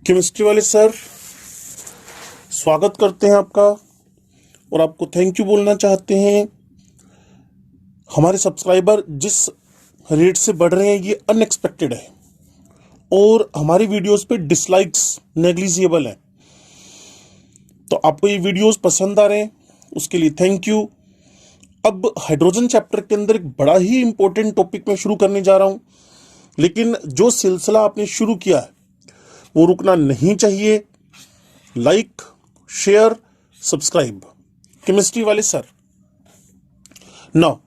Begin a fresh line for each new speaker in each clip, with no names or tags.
Chemistry वाले sir, स्वागत करते हैं आपका और आपको थैंक यू बोलना चाहते हैं। हमारे सब्सक्राइबर जिस रेट से बढ़ रहे हैं ये अनएक्सपेक्टेड है और हमारी वीडियोस पे डिसलाइक्स नेग्लिजिबल है। तो आपको ये वीडियोस पसंद आ रहे हैं उसके लिए थैंक यू। अब हाइड्रोजन चैप्टर के अंदर एक बड़ा ही इंपॉर्टेंट टॉपिक मैं शुरू करने जा रहा हूं, लेकिन जो सिलसिला आपने शुरू किया है वो रुकना नहीं चाहिए। Like, share, subscribe. केमिस्ट्री वाले सर, नाउ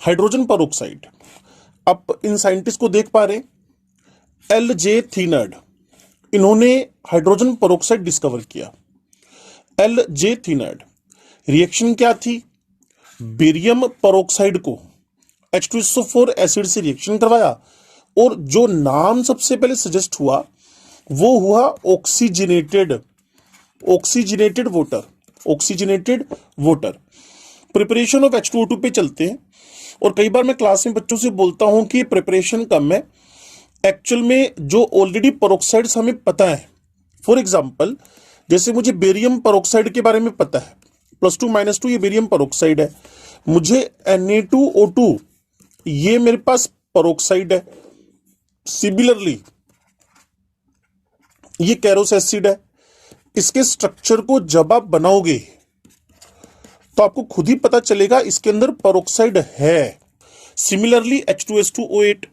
हाइड्रोजन पेरोक्साइड, आप इन साइंटिस्ट को देख पा रहे हैं, एल.जे. थीनर्ड, इन्होंने हाइड्रोजन पेरोक्साइड डिस्कवर किया। एल.जे. थीनर्ड, रिएक्शन क्या थी? बेरियम पेरोक्साइड को H2SO4 एसिड से रिएक्शन करवाया और जो नाम सबसे पहले सजेस्ट हुआ वो हुआ oxygenated water. Preparation of H2O2 पे चलते हैं और कई बार मैं क्लास में बच्चों से बोलता हूं कि प्रिपरेशन कम है, एक्चुअल में जो ऑलरेडी पेरोक्साइड्स हमें पता है। फॉर एग्जांपल, जैसे मुझे बेरियम पेरोक्साइड के बारे में पता है, +2 - 2 ये बेरियम पेरोक्साइड है। मुझे Na2O2 ये मेरे पास पेरोक्साइड है। सिमिलरली ये कैरोस एसिड है। इसके स्ट्रक्चर को जब आप बनाओगे तो आपको खुद ही पता चलेगा इसके अंदर पेरोक्साइड है। सिमिलरली H2S2O8,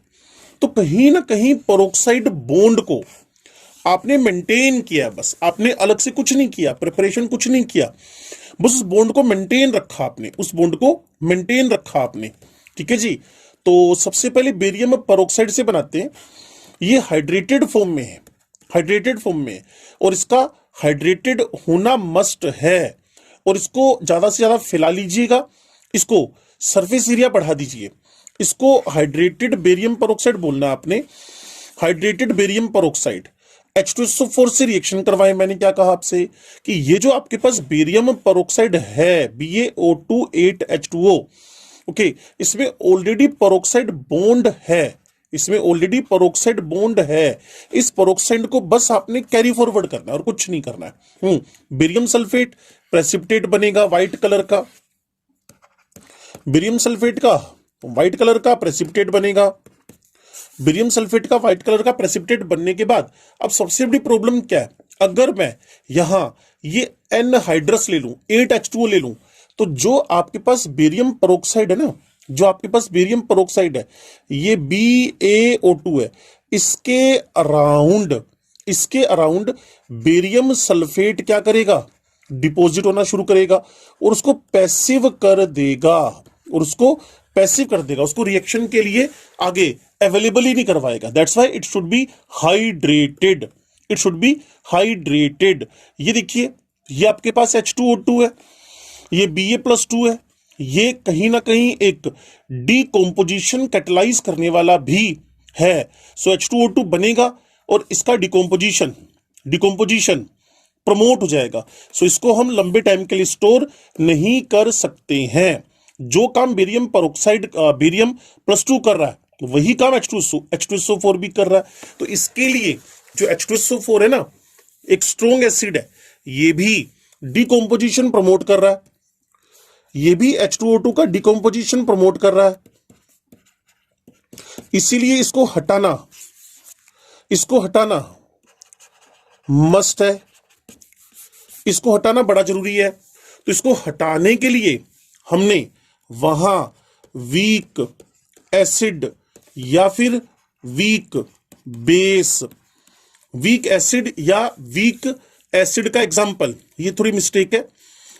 तो कहीं ना कहीं पेरोक्साइड बॉन्ड को आपने मेंटेन किया, बस आपने अलग से कुछ नहीं किया, प्रिपरेशन कुछ नहीं किया, बस उस बॉन्ड को मेंटेन रखा आपने, ठीक है जी। तो सबसे पहले बेरियम पेरोक्साइड से बनाते हैं। ये हाइड्रेटेड फॉर्म में है और इसका हाइड्रेटेड होना मस्ट है और इसको ज्यादा से ज्यादा फैला लीजिएगा, इसको सरफेस एरिया बढ़ा दीजिए। इसको हाइड्रेटेड बेरियम पेरोक्साइड बोलना है आपने। हाइड्रेटेड बेरियम पेरोक्साइड H2SO4 से रिएक्शन करवाए। मैंने क्या कहा आपसे कि ये जो आपके पास बेरियम पेरोक्साइड है BaO2 8H2O, ओके, इसमें ऑलरेडी पेरोक्साइड बॉन्ड है। इस पेरोक्साइड को बस आपने कैरी फॉरवर्ड करना है और कुछ नहीं करना है। बेरियम सल्फेट प्रेसिपिटेट बनेगा व्हाइट कलर का, बेरियम सल्फेट का व्हाइट कलर का प्रेसिपिटेट बनेगा। बेरियम सल्फेट का व्हाइट कलर का प्रेसिपिटेट बनने के बाद अब सबसे बड़ी प्रॉब्लम क्या है? अगर मैं यहां ये एनहाइड्रस ले लूं, 8H2O ले लूं, तो जो आपके पास बेरियम पेरोक्साइड है ना, ये BaO2 है, इसके अराउंड बेरियम सल्फेट क्या करेगा? डिपॉजिट होना शुरू करेगा और उसको पैसिव कर देगा, उसको रिएक्शन के लिए आगे अवेलेबल ही नहीं करवाएगा। That's why it should be hydrated. ये देखिए, ये आपके पास H2O2 है, ये Ba+2 है, ये कहीं ना कहीं एक डिकम्पोजिशन कैटलाइज करने वाला भी है। सो H2O2 बनेगा और इसका डिकम्पोजिशन प्रमोट हो जाएगा। सो इसको हम लंबे टाइम के लिए स्टोर नहीं कर सकते हैं। जो काम बेरियम +2 कर रहा है वही काम H2SO4 भी कर रहा है। तो इसके लिए जो H2SO4 है ना, एक स्ट्रॉन्ग एसिड है, ये भी डिकम्पोजिशन प्रमोट कर रहा है, ये भी H2O2 का डिकम्पोजिशन प्रमोट कर रहा है। इसीलिए इसको हटाना मस्ट है, इसको हटाना बड़ा जरूरी है। तो इसको हटाने के लिए हमने वहां वीक एसिड या फिर वीक एसिड का एग्जांपल, ये थोड़ी मिस्टेक है,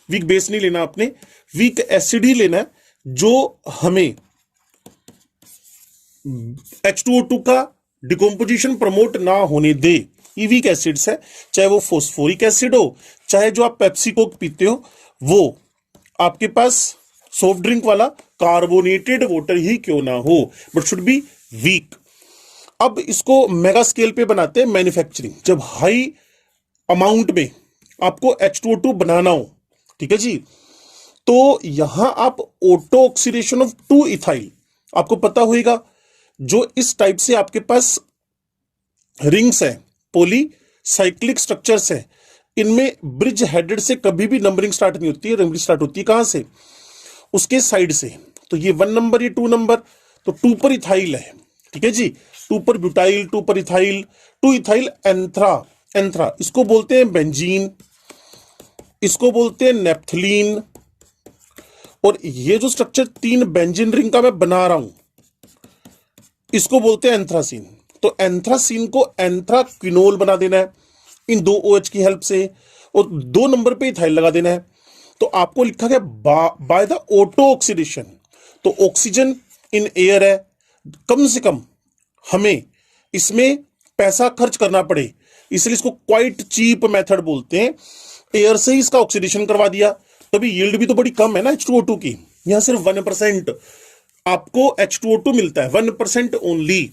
वीक बेस नहीं लेना आपने, वीक एसिड ही लेना है जो हमें H2O2 का डिकम्पोजिशन प्रमोट ना होने दे। ये वीक एसिड्स है, चाहे वो फॉस्फोरिक एसिड हो, चाहे जो आप पेप्सी कोक पीते हो, वो आपके पास सॉफ्ट ड्रिंक वाला कार्बोनेटेड वाटर ही क्यों ना हो, बट शुड बी वीक। अब इसको मेगा स्केल पे बनाते हैं मैन्युफैक्चरिंग, जब हाई अमाउंट में आपको H2O2 बनाना हो, ठीक है जी। तो यहां आप ऑटो ऑक्सीडेशन ऑफ 2 इथाइल, आपको पता होगा जो इस टाइप से आपके पास रिंग्स है, पॉली साइक्लिक स्ट्रक्चर्स हैं, इनमें ब्रिज हेडेड से कभी भी नंबरिंग स्टार्ट नहीं होती है, नंबरिंग स्टार्ट होती है कहां से, उसके साइड से। तो ये 1 नंबर, ये 2 नंबर, तो 2 पर इथाइल है, ठीक है जी, 2 पर ब्यूटाइल, 2 पर इथाइल, 2 इथाइल एंथ्रा, एंथ्रा इसको बोलते हैं बेंजीन, इसको बोलते हैं नेप्थलीन, और ये जो स्ट्रक्चर 3 बेंजीन रिंग का मैं बना रहा हूं इसको बोलते हैं एंथ्रासीन। तो एंथ्रासीन को एंथ्राक्विनोल बना देना है इन 2 OH की हेल्प से, और 2 नंबर पे इथाइल लगा देना है। तो आपको लिखा गया बाय द ऑटो ऑक्सीडेशन। तो ऑक्सीजन इन एयर है, कम से कम हमें इसमें पैसा खर्च करना पड़े, इसलिए इसको क्वाइट चीप मेथड बोलते हैं। एयर से ही इसका ऑक्सीडेशन करवा दिया, तभी यील्ड भी तो बड़ी कम है ना H2O2 की, यहां सिर्फ 1% आपको H2O2 मिलता है, 1% ओनली।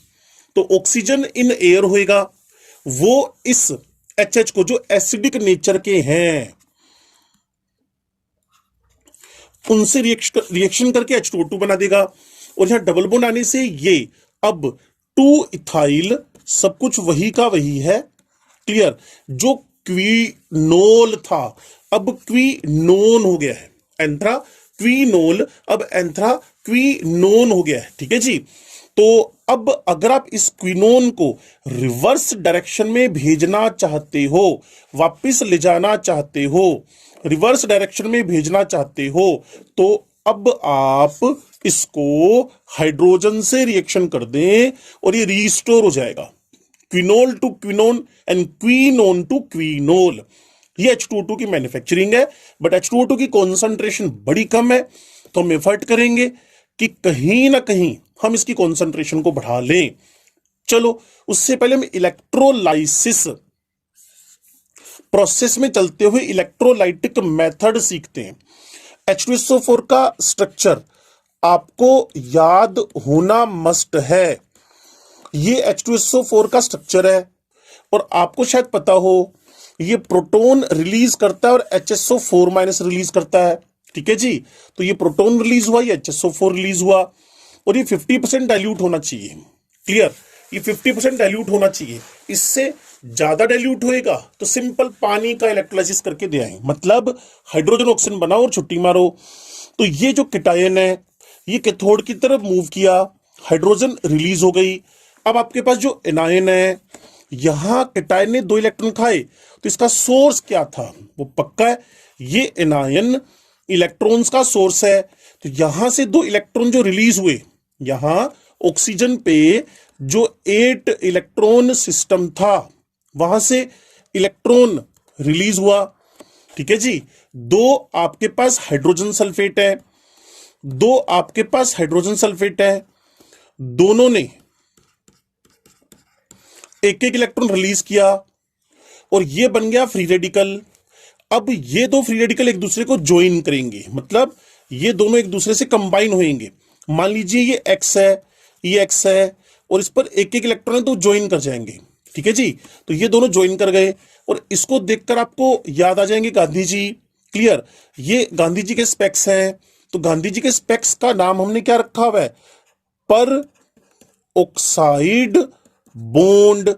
तो ऑक्सीजन इन एयर होएगा, वो इस HH को जो एसिडिक नेचर के हैं उनसे रिएक्शन करके H2O2 बना देगा, और यहां डबल बॉन्ड आने से ये अब 2 इथाइल सब कुछ वही का वही है, क्लियर। जो क्विनोल था अब क्विनोन हो गया है, एंथ्रा क्विनोल अब एंथ्रा क्विनोन हो गया है, ठीक है जी। तो अब अगर आप इस क्विनोन को रिवर्स डायरेक्शन में भेजना चाहते हो, वापस ले जाना चाहते हो, रिवर्स डायरेक्शन में भेजना चाहते हो, तो अब आप इसको हाइड्रोजन से रिएक्शन कर दें और ये रीस्टोर हो जाएगा, quinol to quinone and quinone to quinol. ये H2O2 की मैन्युफैक्चरिंग है, बट H2O2 की कॉन्सेंट्रेशन बड़ी कम है, तो हम एफर्ट करेंगे कि कहीं ना कहीं हम इसकी कॉन्सेंट्रेशन को बढ़ा लें। चलो उससे पहले हम इलेक्ट्रोलाइसिस प्रोसेस में चलते हुए इलेक्ट्रोलाइटिक मेथड सीखते हैं। H2SO4 का स्ट्रक्चर आपको याद होना मस्ट है। ये H2SO4 का स्ट्रक्चर है, और आपको शायद पता हो ये प्रोटॉन रिलीज करता है और HSO4- रिलीज करता है, ठीक है जी। तो ये प्रोटॉन रिलीज हुआ, ये HSO4 रिलीज हुआ, और ये 50% डाइल्यूट होना चाहिए, क्लियर। ये 50% डाइल्यूट होना चाहिए, इससे ज्यादा डाइल्यूट होएगा तो सिंपल पानी का इलेक्ट्रोलाइसिस करके दे आए, मतलब हाइड्रोजन ऑक्सीजन बनाओ और छुट्टी मारो। तो ये जो कैटायन है ये कैथोड की तरफ मूव किया, हाइड्रोजन रिलीज हो गई। अब आपके पास जो एनायन है, यहां कैटायन ने 2 इलेक्ट्रॉन खाए, तो इसका सोर्स क्या था वो पक्का है, ये एनायन इलेक्ट्रॉन्स का सोर्स है। तो यहां से 2 इलेक्ट्रॉन जो रिलीज हुए, यहां ऑक्सीजन पे जो 8 इलेक्ट्रॉन सिस्टम था वहां से इलेक्ट्रॉन रिलीज हुआ, ठीक है जी। 2 आपके पास हाइड्रोजन सल्फेट है, 2 आपके पास हाइड्रोजन सल्फेट है, दोनों ने एक एक इलेक्ट्रॉन रिलीज किया और ये बन गया फ्री रेडिकल। अब ये 2 फ्री रेडिकल एक दूसरे को ज्वाइन करेंगे, मतलब ये दोनों एक दूसरे से कंबाइन होंगे। मान लीजिए ये X है, ये X है, और इस पर एक एक इलेक्ट्रॉन है तो ज्वाइन कर जाएंगे, ठीक है जी। तो ये दोनों ज्वाइन कर गए, और इसको देखकर आपको याद आ जाएंगे गांधी जी, क्लियर। ये गांधी जी के स्पेक्स हैं, तो गांधी जी के स्पेक्स का नाम हमने क्या रखा हुआ है, पर ऑक्साइड बॉन्ड।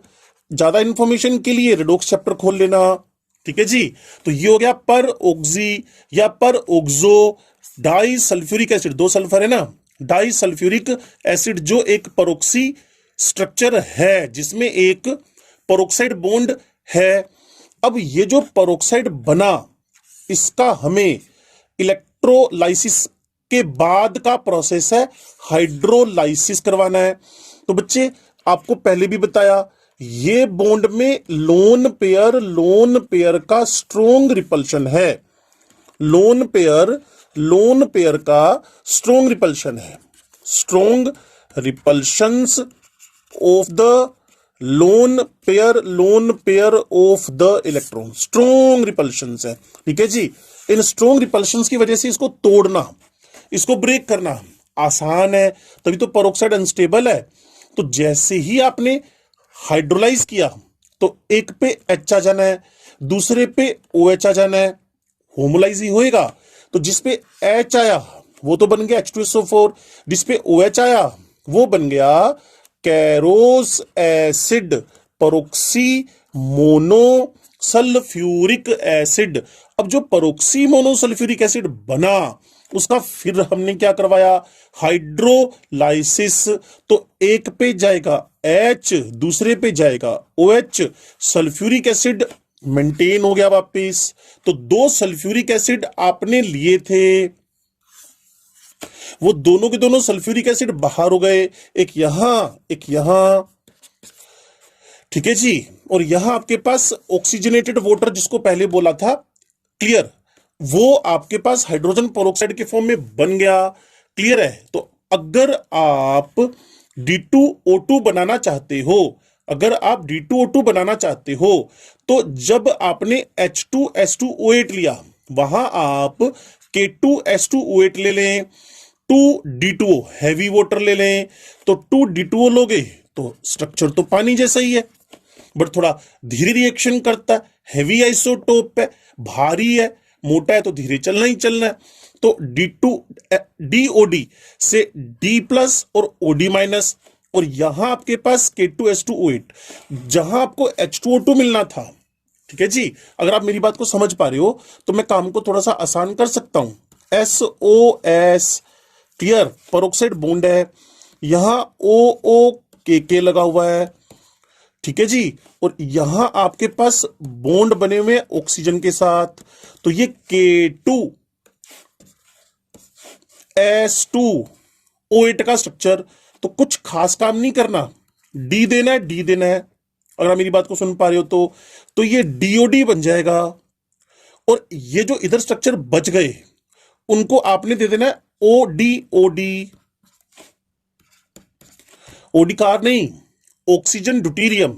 ज्यादा इंफॉर्मेशन के लिए रेडॉक्स चैप्टर खोल लेना, ठीक है जी। तो ये हो गया पर ऑक्सी या peroxodisulphuric acid, 2 sulphur है ना, डाई सल्फ्यूरिक एसिड जो एक परोक्सी स्ट्रक्चर है जिसमें एक परोक्साइड बॉन्ड है। अब ये जो परोक्साइड बना, इसका हमें इलेक्ट्रोलाइसिस के बाद का प्रोसेस है हाइड्रोलाइसिस करवाना है। तो बच्चे आपको पहले भी बताया, ये बॉन्ड में लोन पेयर का स्ट्रॉन्ग रिपल्शन है, लोन पेयर का स्ट्रॉन्ग रिपल्शन है, strong repulsions of the lone pair of the electron, strong repulsions है, ठीक है जी। इन स्ट्रॉन्ग रिपल्शंस की वजह से इसको तोड़ना, इसको ब्रेक करना आसान है, तभी तो पेरोक्साइड अनस्टेबल है। तो जैसे ही आपने हाइड्रोलाइज किया तो एक पे H आ जाना है, दूसरे पे OH आ जाना है, होमोलाइज ही होएगा। तो जिसपे H आया वो तो बन गया H2SO4, जिसपे OH आया वो बन गया Carolus acid peroxy monosulfuric acid. अब जो परोक्सी मोनोसल्फ्यूरिक एसिड बना उसका फिर हमने क्या करवाया, हाइड्रोलाइसिस। तो एक पे जाएगा H, दूसरे पे जाएगा OH, सल्फ्यूरिक एसिड मेंटेन हो गया वापिस। तो दो सल्फ्यूरिक एसिड आपने लिए थे, वो दोनों के दोनों सल्फ्यूरिक एसिड बाहर हो गए, एक यहां एक यहां, ठीक है जी। और यहां आपके पास ऑक्सीजनेटेड वाटर जिसको पहले बोला था, क्लियर, वो आपके पास हाइड्रोजन पेरोक्साइड के फॉर्म में बन गया, क्लियर है। तो अगर आप D2O2 बनाना चाहते हो, अगर आप D2O2 बनाना चाहते हो, तो जब आपने H2S2O8 लिया वहां आप K2S2O8 ले लें, 2D2O हैवी वाटर ले लें, तो 2D2O लोगे तो स्ट्रक्चर तो पानी जैसा ही है, बट थोड़ा धीरे रिएक्शन करता है, हैवी आइसोटोप है, भारी है, मोटा है तो धीरे चलना ही चलना है। तो DOD से D प्लस और OD माइनस, और यहां आपके पास K2S2O8 जहां आपको H2O2 मिलना था, ठीक है जी। अगर आप मेरी बात को समझ पा रहे हो तो मैं काम को थोड़ा सा आसान कर सकता हूं। SOS, क्लियर, पेरोक्साइड बॉन्ड है, यहां OOKK लगा हुआ है, ठीक है जी। और यहां आपके पास बॉन्ड बने हुए ऑक्सीजन के साथ, तो ये K2S2O8 का स्ट्रक्चर। तो कुछ खास काम नहीं करना, डी देना है, डी देना है। अगर आप मेरी बात को सुन पा रहे हो तो ये DOD बन जाएगा, और ये जो इधर स्ट्रक्चर बच गए उनको आपने दे देना है OD। OD कार नहीं, ऑक्सीजन ड्यूटीरियम।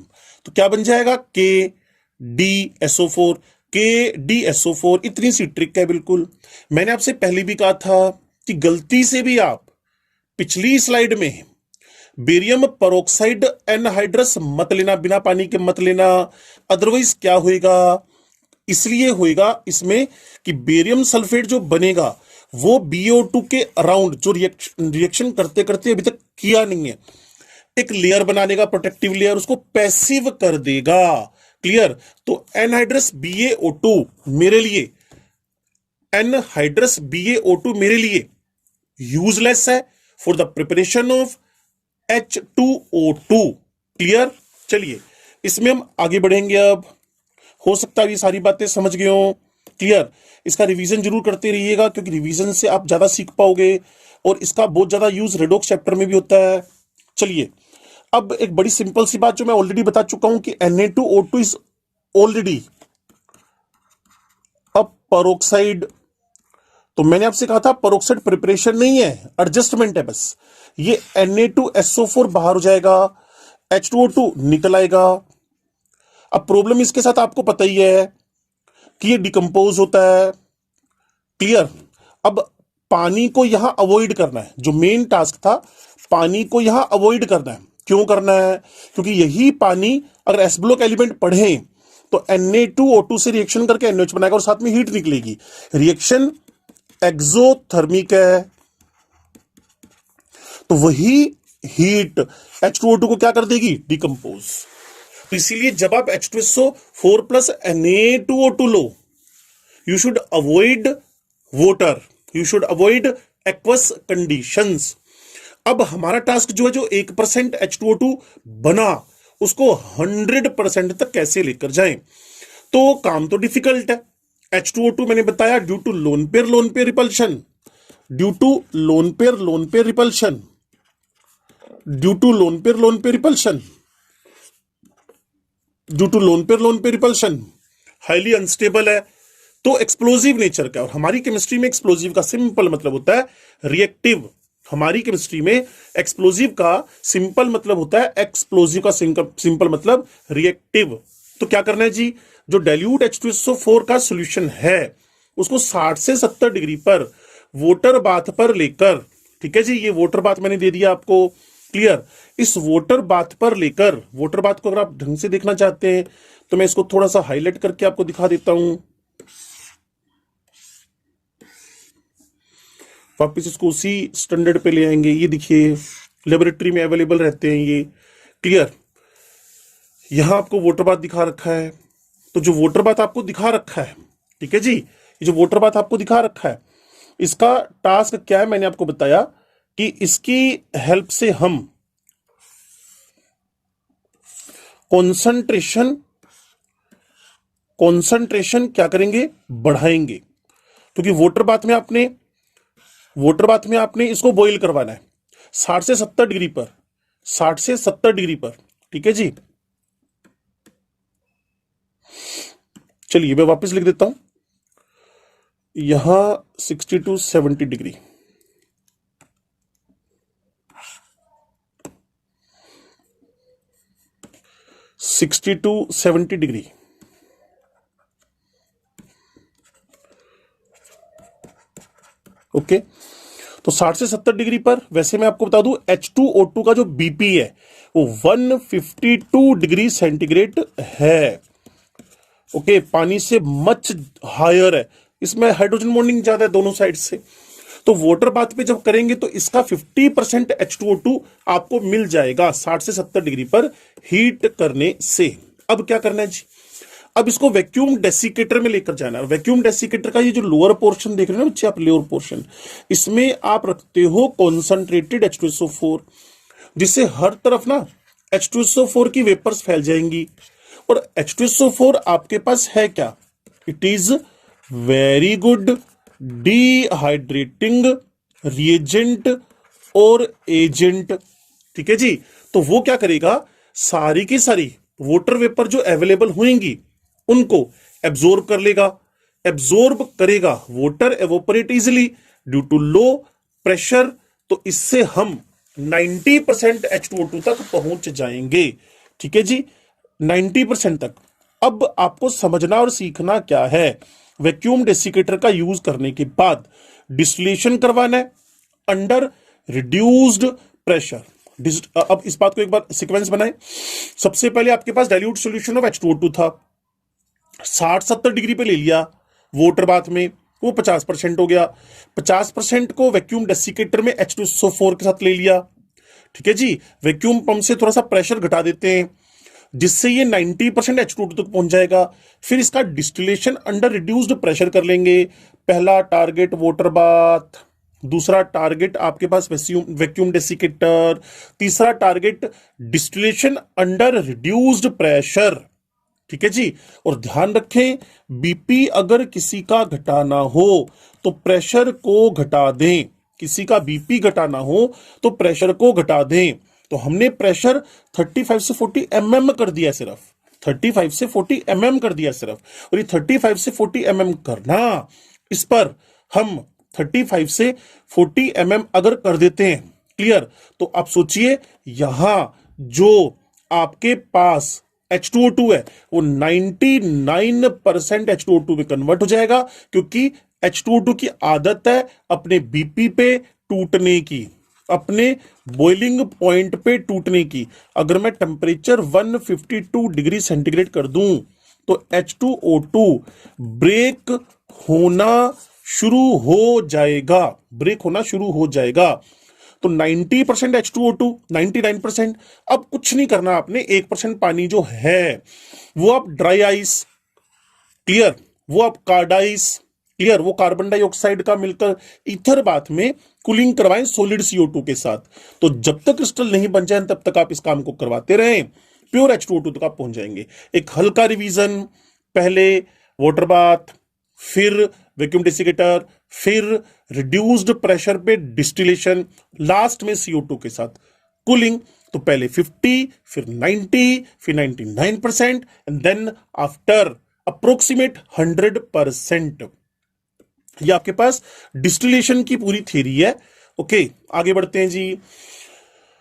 तो क्या बन जाएगा, KDSO4। KDSO4, इतनी सी ट्रिक है बिल्कुल। मैंने आपसे पहले भी कहा था कि गलती से भी आप पिछली स्लाइड में बेरियम पेरोक्साइड एनहाइड्रस मत लेना, बिना पानी के मत लेना। अदरवाइज क्या होएगा, इसलिए होएगा इसमें कि बेरियम सल्फेट जो बनेगा वो BO2 के अराउंड जो रिएक्शन करते करते अभी तक किया नहीं है, एक लेयर बना देगा, प्रोटेक्टिव लेयर, उसको पैसिव कर देगा, क्लियर। तो एनहाइड्रस BaO2 मेरे लिए, एनहाइड्रस BaO2 मेरे लिए यूजलेस है for the preparation of H2O2, clear. चलिए इसमें हम आगे बढ़ेंगे। अब हो सकता है ये सारी बातें समझ गए हो, क्लियर। इसका रिवीजन जरूर करते रहिएगा क्योंकि रिवीजन से आप ज्यादा सीख पाओगे, और इसका बहुत ज्यादा यूज रेडॉक्स चैप्टर में भी होता है। चलिए अब एक बड़ी सिंपल सी बात जो मैं ऑलरेडी बता चुका हूं कि Na2O2 is already a peroxide. तो मैंने आपसे कहा था पेरोक्साइड प्रिपरेशन नहीं है, एडजस्टमेंट है बस। ये Na2SO4 बाहर हो जाएगा, H2O2 निकल आएगा। अब प्रॉब्लम इसके साथ आपको पता ही है कि ये डिकम्पोज होता है, क्लियर। अब पानी को यहां अवॉइड करना है, जो मेन टास्क था पानी को यहां अवॉइड करना है। क्यों करना है, क्योंकि यही पानी अगर एस ब्लॉक एलिमेंट पढ़े तो Na2O2 से रिएक्शन करके NH बनाएगा और साथ में हीट निकलेगी। रिएक्शन एक्सोथर्मिक है, तो वही हीट H2O2 को क्या कर देगी, डिकम्पोज। तो इसीलिए जब आप H2SO4 plus Na2O2 low, you should avoid water, you should avoid aqueous conditions. अब हमारा टास्क जो है, जो 1% H2O2 बना उसको 100% तक कैसे लेकर जाएं। तो काम तो डिफिकल्ट है। H2O2 मैंने बताया due to lone pair repulsion, due to lone pair repulsion, due to lone pair repulsion, due to lone pair repulsion highly unstable है, तो एक्सप्लोजिव नेचर का। और हमारी केमिस्ट्री में एक्सप्लोजिव का सिंपल मतलब होता है रिएक्टिव। हमारी केमिस्ट्री में एक्सप्लोजिव का सिंपल मतलब होता है, एक्सप्लोजिव का सिंपल मतलब रिएक्टिव। तो क्या करना है जी, जो डाइल्यूट H2SO4 का सॉल्यूशन है उसको 60 से 70 डिग्री पर वाटर बाथ पर लेकर, ठीक है जी, ये वाटर बाथ मैंने दे दिया आपको, क्लियर। इस वाटर बाथ पर लेकर, वाटर बाथ को अगर आप ढंग से देखना चाहते हैं तो मैं इसको थोड़ा सा हाईलाइट करके आपको दिखा देता हूं। वापिस इसको उसी स्टैंडर्ड पे ले आएंगे। ये देखिए लेबोरेटरी में अवेलेबल रहते हैं ये, क्लियर। यहां आपको वाटर बाथ दिखा रखा है। तो जो वाटर बाथ आपको दिखा रखा है, ठीक है जी, ये जो वाटर बाथ आपको दिखा रखा है, इसका टास्क क्या है मैंने आपको बताया कि इसकी हेल्प से हम कंसंट्रेशन क्या करेंगे, बढ़ाएंगे। क्योंकि वाटर बाथ में आपने इसको बॉईल करवाना है 60 से 70 डिग्री पर, 60 से 70 डिग्री पर, ठीक है जी। चलिए मैं वापस लिख देता हूं, यहां 60 to 70 degree, 60 to 70 degree. Okay, तो 60 से 70 डिग्री पर, वैसे मैं आपको बता दूं H2O2 का जो बीपी है वो 152 डिग्री सेंटीग्रेड है। ओके, पानी से मच हायर है, इसमें हाइड्रोजन बॉन्डिंग ज्यादा है दोनों साइड से। तो वाटर बाथ पे जब करेंगे तो इसका 50% H2O2 आपको मिल जाएगा 60 से 70 डिग्री पर हीट करने से। अब क्या करना है जी, अब इसको वैक्यूम डेसिकेटर में लेकर जाना है। वैक्यूम डेसिकेटर का ये जो लोअर पोर्शन देख रहे हैं ना बच्चे आप, लोअर पोर्शन, इसमें आप रखते हो कॉन्संट्रेटेड H2SO4, जिससे हर तरफ ना H2SO4 की वेपर्स फैल जाएंगी। और H2SO4 आपके पास है क्या, it is very good dehydrating reagent और एजेंट, ठीक है जी। तो वो क्या करेगा, सारी की सारी वाटर वेपर जो अवेलेबल होंगी उनको एब्जॉर्ब कर लेगा, एब्जॉर्ब करेगा, water evaporate easily due to low pressure. तो इससे हम 90% H2O2 तक पहुंच जाएंगे, ठीक है जी, 90% तक। अब आपको समझना और सीखना क्या है, वैक्यूम डेसिकेटर का यूज करने के बाद डिस्टिलेशन करवाना है अंडर रिड्यूस्ड प्रेशर। अब इस बात को एक बार सीक्वेंस बनाएं। सबसे पहले आपके पास डाइल्यूट सॉल्यूशन ऑफ H2O2 था, 60-70 डिग्री पे ले लिया वाटर बाथ में, वो 50% हो गया। 50% को वैक्यूम डेसिकेटर में H2SO4 के साथ ले लिया, ठीक है जी। वैक्यूम पंप से थोड़ा सा प्रेशर घटा देते हैं जिससे ये 90% H2O2 तक पहुंच जाएगा। फिर इसका डिस्टिलेशन अंडर रिड्यूस्ड प्रेशर कर लेंगे। पहला टारगेट वाटर बाथ, दूसरा टारगेट आपके पास वैक्यूम डेसिकेटर, तीसरा target distillation under reduced pressure, ठीक है जी। और ध्यान रखें, बीपी अगर किसी का घटाना हो तो प्रेशर को घटा दें, किसी का बीपी घटाना हो तो प्रेशर को घटा दें। तो हमने प्रेशर 35 से 40 mm कर दिया सिर्फ, 35 से 40 mm कर दिया सिर्फ। और ये 35 से 40 mm करना, इस पर हम 35 से 40 mm अगर कर देते हैं, क्लियर, तो आप सोचिए यहां जो आपके पास H2O2 है वो 99% H2O2 में कन्वर्ट हो जाएगा, क्योंकि H2O2 की आदत है अपने बीपी पे टूटने की, अपने बॉइलिंग पॉइंट पे टूटने की। अगर मैं टेम्परेचर 152 डिग्री सेंटीग्रेड कर दूं तो H2O2 ब्रेक होना शुरू हो जाएगा, ब्रेक होना शुरू हो जाएगा। तो 90% H2O2, 99%। अब कुछ नहीं करना आपने, 1% पानी जो है वो आप ड्राई आइस, क्लियर, वो आप कार्ड आइस, क्लियर, वो कार्बन डाइऑक्साइड का मिलकर ईथर बाथ में कूलिंग करवाएं सॉलिड CO2 के साथ। तो जब तक क्रिस्टल नहीं बन जाए तब तक आप इस काम को करवाते रहें, प्योर H2O2 तक आप पहुंच जाएंगे। एक हल्का रिवीजन, पहले वाटर बाथ, फिर वैक्यूम डेसिकेटर, फिर रिड्यूस्ड प्रेशर पे डिस्टिलेशन, लास्ट में CO2 के साथ कूलिंग। तो पहले 50, फिर 90, फिर 99% एंड देन आफ्टर अप्रोक्सीमेट 100%। ये आपके पास डिस्टिलेशन की पूरी थ्योरी है। ओके, आगे बढ़ते हैं जी।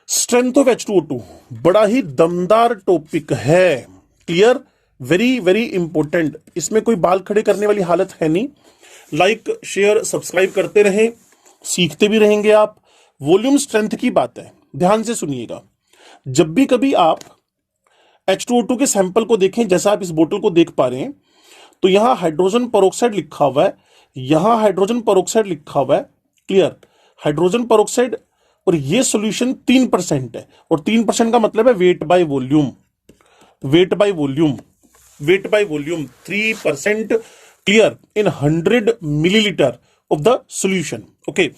स्ट्रेंथ ऑफ H2O2 बड़ा ही दमदार टॉपिक है, क्लियर, वेरी वेरी इंपॉर्टेंट। इसमें कोई बाल खड़े करने वाली हालत है नहीं। लाइक शेयर सब्सक्राइब करते रहें, सीखते भी रहेंगे आप। वॉल्यूम स्ट्रेंथ की बात है, ध्यान से सुनिएगा। जब भी कभी आप H2O2 के सैंपल को देखें, जैसा आप इस बोतल को देख पा रहे हैं, तो यहां हाइड्रोजन पेरोक्साइड लिखा हुआ है, यहां हाइड्रोजन पेरोक्साइड लिखा हुआ है, क्लियर, हाइड्रोजन पेरोक्साइड। और ये सॉल्यूशन 3% है, और 3% का मतलब है weight by volume. Weight by volume, weight by volume 3% clear in 100 millilitre of the solution. Okay,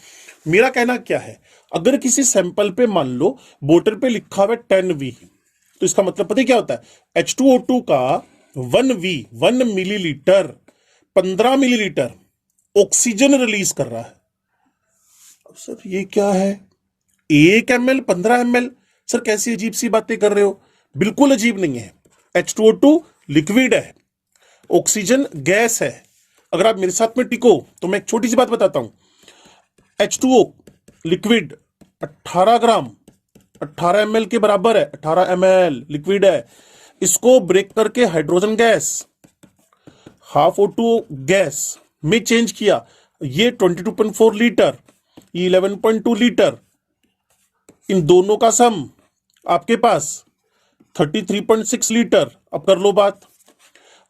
मेरा कहना क्या है, अगर किसी सैंपल पे मान लो बोतल पे लिखा हुआ है 10V, तो इसका मतलब पता है क्या होता है, H2O2 का 1V 1 millilitre 15 millilitre oxygen release कर रहा है। अब सर ये क्या है, 1 ml 15 ml, सर कैसी अजीब सी बातें कर रहे हो। बिल्कुल अजीब नहीं है, H2O2 लिक्विड है, ऑक्सीजन गैस है। अगर आप मेरे साथ में टिको तो मैं एक छोटी सी बात बताता हूं, H2O लिक्विड 18 ग्राम 18 ml के बराबर है, 18 ml लिक्विड है। इसको ब्रेक करके hydrogen gas half O2 gas में चेंज किया, ये 22.4 लीटर, ये 11.2 लीटर, इन दोनों का सम आपके पास 33.6 लीटर। अब कर लो बात,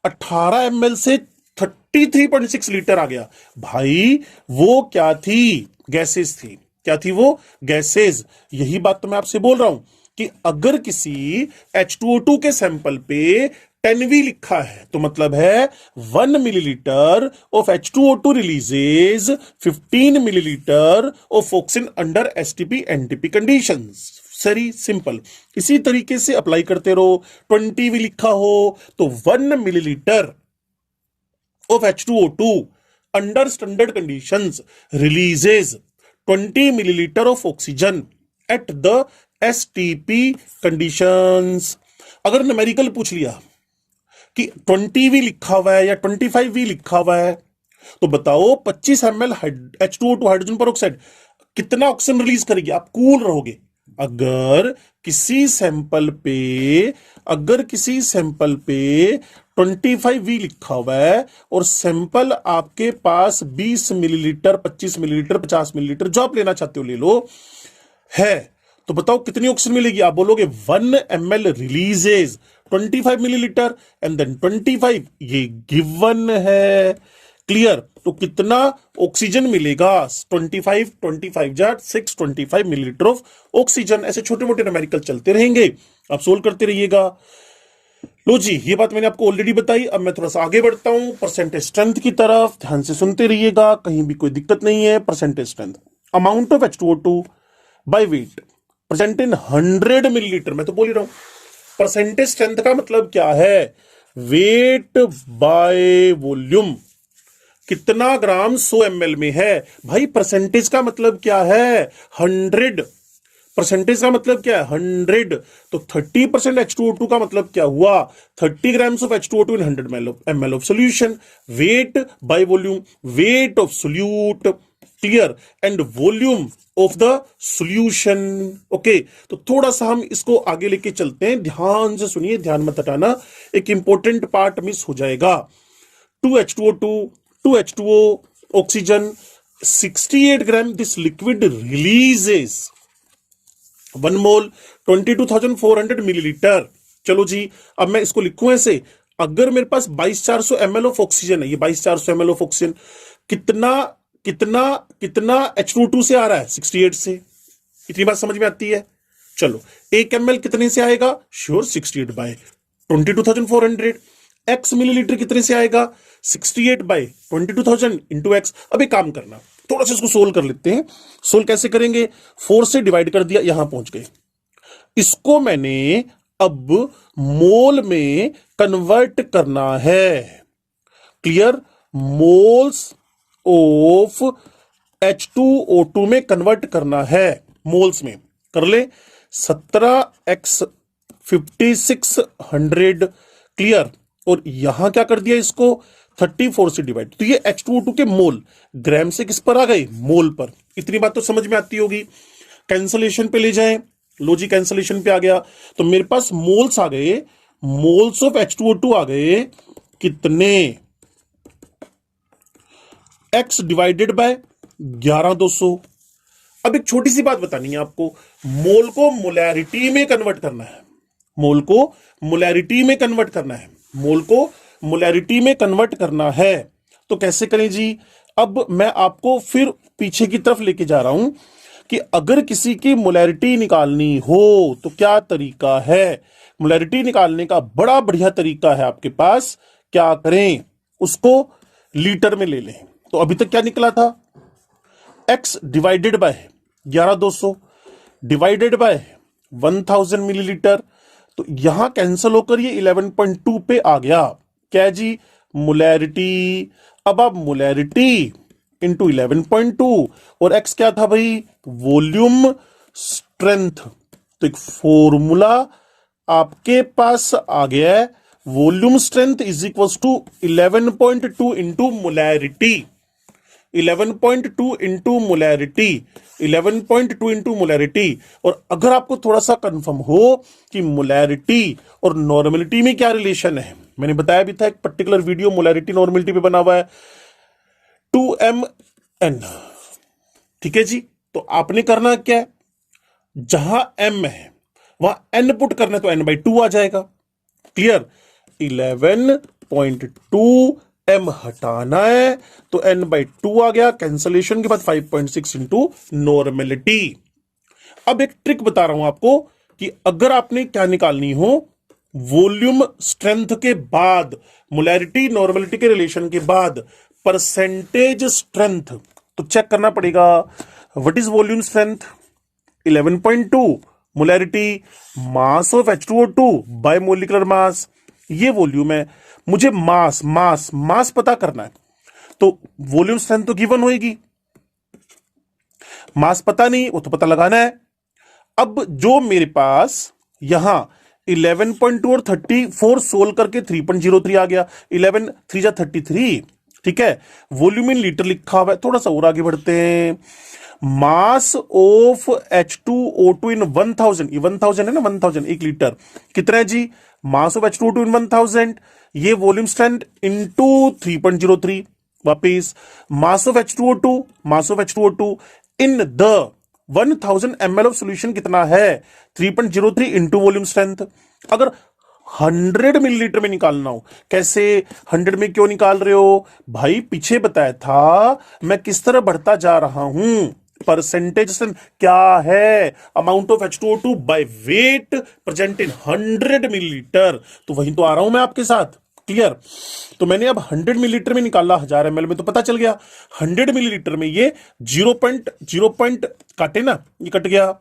18 ml से 33.6 लीटर आ गया। भाई वो क्या थी, गैसेस थी। क्या थी वो, गैसेस। यही बात तो मैं आपसे बोल रहा हूं कि अगर किसी H2O2 के सैंपल पे 10V लिखा है तो मतलब है 1 millilitre of H2O2 releases 15 millilitre of oxygen under STP NTP conditions. सरी सिंपल। इसी तरीके से अप्लाई करते रहो, 20V लिखा हो तो 1 millilitre of H2O2 under standard conditions releases 20 millilitre of oxygen at the STP conditions. अगर न्यूमेरिकल पूछ लिया कि 20V लिखा हुआ है या 25V लिखा हुआ है तो बताओ 25 ml H2O2 हाइड्रोजन पर ऑक्साइड कितना ऑक्सीजन रिलीज करेगी, आप कूल रहोगे। अगर किसी सैंपल पे 25V लिखा हुआ है और सैंपल आपके पास 20 मिलीलीटर 25 मिलीलीटर 50 मिलीलीटर जो आप लेना चाहते हो ले लो है, तो बताओ कितनी ऑक्सीजन मिलेगी। आप बोलोगे 1 ml releases 25 millilitre and then 25, ये गिवन है, क्लियर। तो कितना ऑक्सीजन मिलेगा, 25 जा 625 मिलीलीटर ऑफ ऑक्सीजन। ऐसे छोटे मोटे न्यूमेरिकल चलते रहेंगे, आप सोल्व करते रहिएगा। लो जी, ये बात मैंने आपको ऑलरेडी बताई। अब मैं थोड़ा सा आगे बढ़ता हूं परसेंटेज स्ट्रेंथ की तरफ, ध्यान से सुनते रहिएगा, कहीं भी कोई दिक्कत नहीं है। Percentage strength, amount of H2O2 by weight present in 100 millilitre. मैं तो बोल ही रहा हूं, परसेंटेज स्ट्रेंथ का मतलब क्या है, वेट बाय वॉल्यूम, कितना ग्राम 100 ml में है। भाई परसेंटेज का मतलब क्या है, 100। परसेंटेज का मतलब क्या है, 100। तो 30% H2O2 का मतलब क्या हुआ, 30 grams of H2O2 in 100 ml of solution. Weight by volume, weight of solute, clear, and volume of the solution. Okay, तो थोड़ा सा हम इसको आगे लेके चलते हैं, ध्यान से सुनिए, ध्यान मत हटाना, एक इंपॉर्टेंट पार्ट मिस हो जाएगा। 2H2O2 2H2O oxygen 68 gram, this liquid releases 1 mole 22,400 millilitre. चलो जी, अब मैं इसको लिखूं ऐसे, अगर मेरे पास 22,400 ml ऑफ ऑक्सीजन है, ये 22,400 ml ऑफ ऑक्सीजन कितना कितना कितना H2O2 से आ रहा है, 68 से। इतनी बात समझ में आती है। चलो 1 ml कितने से आएगा, श्योर 68 बाय 22,400। x मिलीलीटर कितने से आएगा, 68 बाय 22,000 इंटू एक्स। अब एक काम करना, थोड़ा सा इसको सोल्व कर लेते हैं। सोल्व कैसे करेंगे, 4 से डिवाइड कर दिया, यहां पहुंच गए। इसको मैंने अब मोल में कन्वर्ट करना है, क्लियर, मोल्स ऑफ H2O2 में कन्वर्ट करना है, मोल्स में कर ले। 17x 5600, क्लियर, और यहां क्या कर दिया, इसको 34 से डिवाइड। तो ये H2O2 के मोल ग्राम से किस पर आ गए, मोल पर। इतनी बात तो समझ में आती होगी। कैंसलेशन पे ले जाएं, लो जी कैंसलेशन पे आ गया, तो मेरे पास मोल्स आ गए, मोल्स ऑफ H2O2 आ गए कितने, x डिवाइडेड बाय 11,200। अब एक छोटी सी बात बतानी है आपको, मोल को मोलैरिटी में कन्वर्ट करना है, मोल को मोलैरिटी में कन्वर्ट करना है, मोल को मोलैरिटी में कन्वर्ट करना है। तो कैसे करें जी, अब मैं आपको फिर पीछे की तरफ लेके जा रहा हूं कि अगर किसी की मोलैरिटी निकालनी हो तो क्या तरीका है। मोलैरिटी निकालने का बड़ा बढ़िया तरीका है आपके पास। क्या करें, उसको लीटर में ले लें। तो अभी तक क्या निकला था, x divided by 11200 divided by 1000 millilitre. तो यहां कैंसिल होकर ये 11.2 पे आ गया। क्या जी, मोलैरिटी। अब आप मोलैरिटी इंटू 11.2 और x क्या था भाई, वॉल्यूम स्ट्रेंथ। तो एक फॉर्मूला आपके पास आ गया है, volume strength is equal to 11.2 into molarity. 11.2 into molarity, 11.2 into molarity. और अगर आपको थोड़ा सा कंफर्म हो कि मोलैरिटी और नॉर्मेलिटी में क्या रिलेशन है, मैंने बताया भी था, एक पर्टिकुलर वीडियो मोलैरिटी नॉर्मेलिटी पे बना हुआ है, 2mn। ठीक है जी। तो आपने करना क्या है, जहां m है वहां n पुट करना है, तो n/2 आ जाएगा। क्लियर। 11.2 m हटाना है तो n/2 आ गया। कैंसलेशन के बाद 5.6 इंटू नॉर्मेलिटी। अब एक ट्रिक बता रहा हूं आपको कि अगर आपने क्या निकालनी हो, वॉल्यूम स्ट्रेंथ के बाद, मोलैरिटी नॉर्मेलिटी के रिलेशन के बाद परसेंटेज स्ट्रेंथ, तो चेक करना पड़ेगा what is volume strength, 11.2 molarity mass of H2O2 bye molecular mass, ये वॉल्यूम है। मुझे मास पता करना है, तो वॉल्यूम स्ट्रेंथ तो गिवन होगी, मास पता नहीं, वो तो पता लगाना है। अब जो मेरे पास यहां 11.2 और 34 सोल्व करके 3.03 आ गया, 11 3 जा 33। ठीक है, वॉल्यूम इन लीटर लिखा हुआ है। थोड़ा सा और आगे बढ़ते हैं, मास ऑफ H2O2 इन 1000, ये 1000 है ना, 1000 1 लीटर कितना है जी, मास ऑफ H2O2 इन 1000, ये वॉल्यूम स्ट्रेंथ इनटू 3.03। वापिस mass of H2O2 in the 1000 ml of solution कितना है, 3.03 इंटू वॉल्यूम स्ट्रेंथ। अगर 100 मिलीलीटर में निकालना हो, कैसे 100 में क्यों निकाल रहे हो भाई, पीछे बताया था मैं किस तरह बढ़ता जा रहा हूं। परसेंटेज क्या है, amount of H2O2 by weight present in 100 millilitre. तो वहीं तो आ रहा हूं मैं आपके साथ। क्लियर। तो मैंने अब 100 मिलीलीटर में निकाला, 1000 ml में, तो पता चल गया 100 मिलीलीटर में ये 0.0 काटे ना, ये कट गया।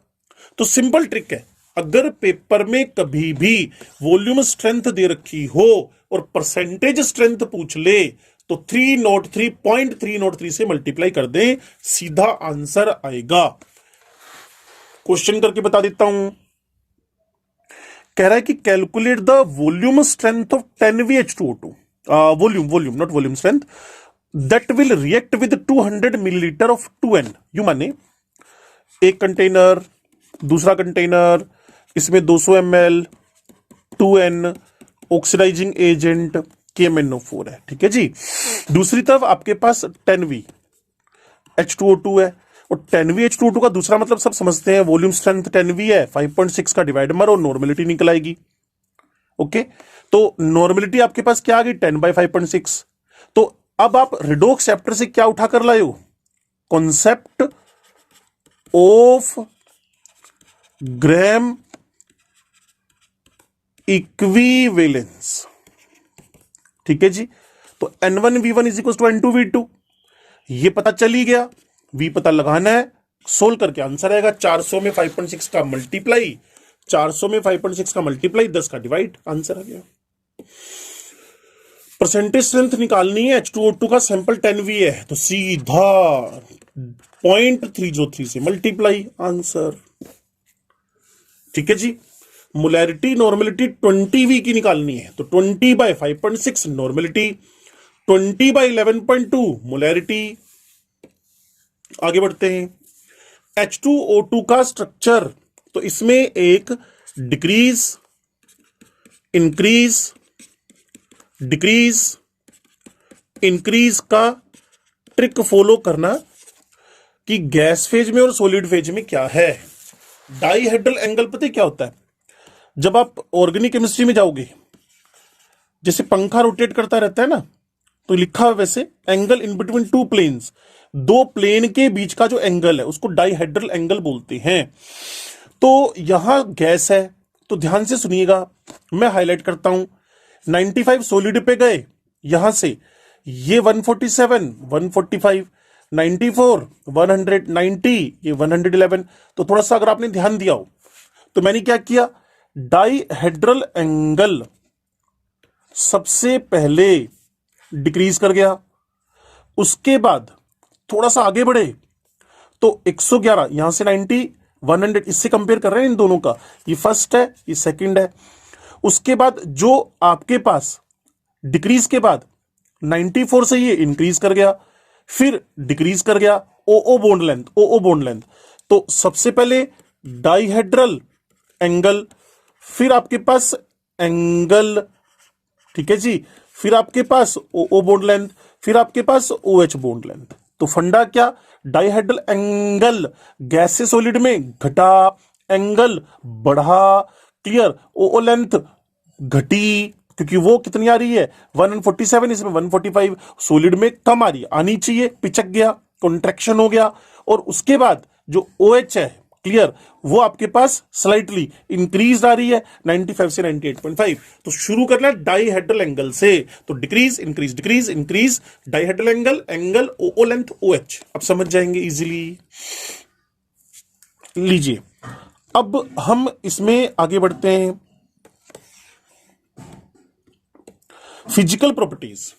तो सिंपल ट्रिक है, अगर पेपर में कभी भी वॉल्यूम स्ट्रेंथ दे रखी हो और परसेंटेज स्ट्रेंथ पूछ ले, तो 303.303 से मल्टीप्लाई कर दें, सीधा आंसर आएगा। क्वेश्चन करके बता देता हूं। कह रहा है कि calculate the volume strength of 10VH2O2, volume not volume strength, that will react with 200 millilitre of 2N। You माने एक कंटेनर, दूसरा कंटेनर, इसमें 200 ml 2N oxidising agent KMnO4 है। ठीक है जी। दूसरी तरफ आपके पास 10VH2O2 है, और 10VH2O2 का दूसरा मतलब सब समझते हैं, वॉल्यूम स्ट्रेंथ 10V है, 5.6 का डिवाइड मारो, नॉर्मेलिटी निकल आएगी। ओके, तो नॉर्मेलिटी आपके पास क्या आ गई, 10/5.6। तो अब आप रिडोक्स चैप्टर से क्या उठा कर लाए हो, कॉन्सेप्ट ऑफ ग्राम इक्विवेलेंस। ठीक है जी। तो N1V1 is equal to N2V2, ये पता चल ही गया। V पता लगाना है, सोल्व करके आंसर आएगा 400 में 5.6 का मल्टीप्लाई, 400 में 5.6 का मल्टीप्लाई, 10 का डिवाइड, आंसर आ गया। परसेंटेज स्ट्रेंथ निकालनी है, H2O2 का सैंपल 10V है, तो सीधा 0.303 से मल्टीप्लाई, आंसर। ठीक है जी। मोलैरिटी नॉर्मेलिटी 20V की निकालनी है, तो 20/5.6 नॉर्मेलिटी, 20/11.2 मोलैरिटी। आगे बढ़ते हैं, H2O2 का स्ट्रक्चर, तो इसमें एक डिक्रीज, इंक्रीज, डिक्रीज, इंक्रीज का ट्रिक फॉलो करना कि गैस फेज में और सॉलिड फेज में क्या है। डाइहेड्रल एंगल पता है क्या होता है, जब आप ऑर्गेनिक केमिस्ट्री में जाओगे, जैसे पंखा रोटेट करता रहता है ना, तो लिखा है वैसे angle in between two planes, दो प्लेन के बीच का जो एंगल है उसको डाइहेड्रल एंगल बोलते हैं। तो यहां गैस है, तो तो ध्यान से सुनिएगा, मैं हाईलाइट करता हूं। 95 सॉलिड पे गए, यहां से ये 147, 145, 94, 190, ये 111। तो थोड़ा सा अगर आपने ध्यान दिया हो तो मैंने क्या किया, डाइहेड्रल एंगल सबसे पहले डिक्रीज कर गया, उसके बाद थोड़ा सा आगे बढ़े तो 111, यहां से 90, 100, इससे कंपेयर कर रहे हैं इन दोनों का, ये फर्स्ट है ये सेकंड है। उसके बाद जो आपके पास डिक्रीज के बाद 94 से ये इंक्रीज कर गया, फिर डिक्रीज कर गया, O bond length, O bond length. तो सबसे पहले डाइहेड्रल एंगल, फिर आपके पास एंगल, ठीक है जी, फिर आपके पास ओ बॉन्ड लेंथ, फिर आपके पास ओ एच बॉन्ड लेंथ। तो फंडा क्या, डाइहेड्रल एंगल गैस से सॉलिड में घटा, एंगल बढ़ा, क्लियर, ओ लेंथ घटी, क्योंकि वो कितनी आ रही है 147, इसमें 145, सॉलिड में कम आ रही है, आनी चाहिए, पिचक गया, कॉन्ट्रैक्शन हो गया। और उसके बाद जो ओ एच है, क्लियर, वो आपके पास स्लाइटली इंक्रीज आ रही है 95 से 98.5। तो शुरू करना है डाइहेड्रल एंगल से, तो decrease increase decrease increase, dihedral angle, angle O length O H, अब समझ जाएंगे इजीली। लीजिए अब हम इसमें आगे बढ़ते हैं। Physical properties,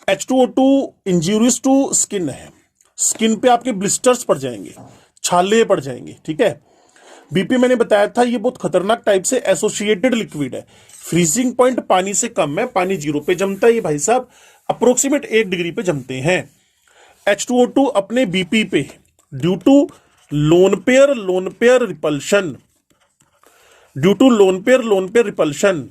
H2O2 injurious to skin है, स्किन पे आपके ब्लिस्टर्स पड़ जाएंगे, छाले पड़ जाएंगे, ठीक है। बीपी मैंने बताया था ये बहुत खतरनाक टाइप से एसोसिएटेड लिक्विड है, फ्रीजिंग पॉइंट पानी से कम है, पानी 0 पे जमता है, ये भाई साहब अप्रोक्सीमेट 1 डिग्री पे जमते हैं। H2O2 अपने बीपी पे due to lone pair repulsion, due to lone pair repulsion